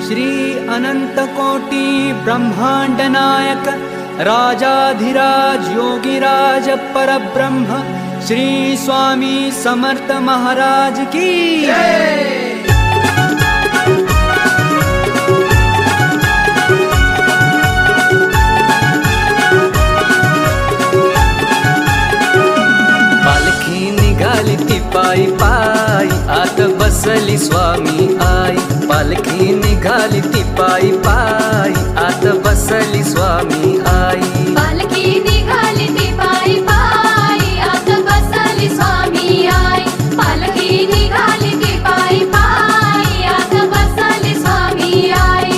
श्री अनंत कोटि ब्रह्मांड नायक राजाधिराज योगिराज परब्रह्म श्री स्वामी समर्थ महाराज की जय। पालखी निघाली ती पायी पायी आत बसली स्वामी आई। पालखी निघाली ती पायी पायी आत बसली स्वामी आई। पालखी निघाली ती पायी पायी आत बसली स्वामी आई। पालखी निघाली ती पायी पायी आत बसली स्वामी आई।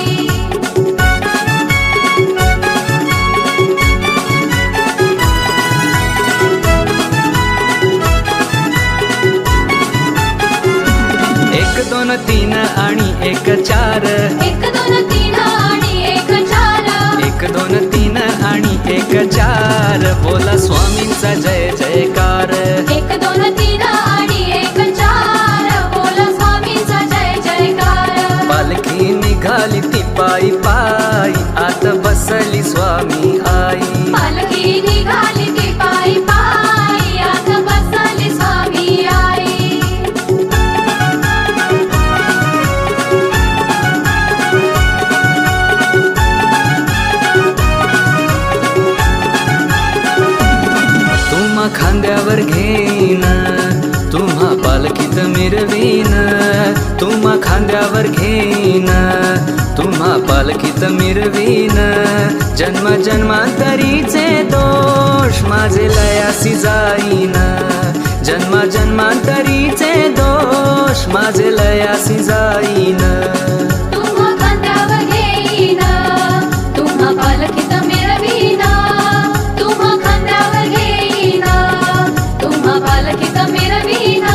एक दोन तीन आणि एक चार, एक दोन तीन आणि एक चार, एक दोन तीन आणि एक चार, बोला स्वामींचा जय जयकार। एक दोन तीन आणि एक चार, बोला स्वामींचा जय जयकार। पालखी निघाली ती पायी पायी आत बसली स्वामी आई। पालखी निघाली ती पायी पायी आत बसली स्वामी आई। तुम्हा खांद्यावर घेईन तुम्हा पालखीत मिरवीन। तुम्हा खांद्यावर घेईन तुम्हा पालखीत मिरवीन। जन्म जन्मांतरीचे दोष माझे लयासी जाईन। जन्म जन्मांतरीचे दोष माझे लयासी जाईन। तुम्हा खांद्यावर घेईन तुम्हा पालखीत मिरवीन। तुम्हा खांद्यावर घेईन तुम्हा पालखीत मिरवीन।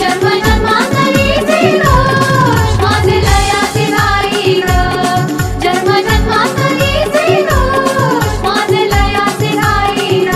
जन्म जन्मांतरीचे दोष माझे लयासी जाईन। जन्म जन्मांतरीचे दोष माझे लयासी जाईन।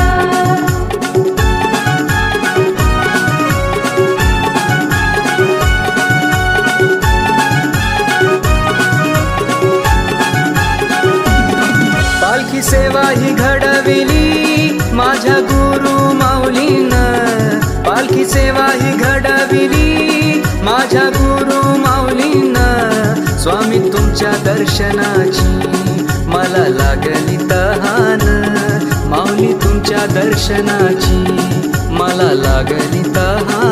पालखी सेवा ही घडविली माझ्या गुरु माऊलीनं। पालखी सेवा ही घडविली माझ्या गुरु माऊलीनं। स्वामी तुमच्या दर्शनाची मला लागली तहान। माऊली तुमच्या दर्शनाची मला लागली तहान।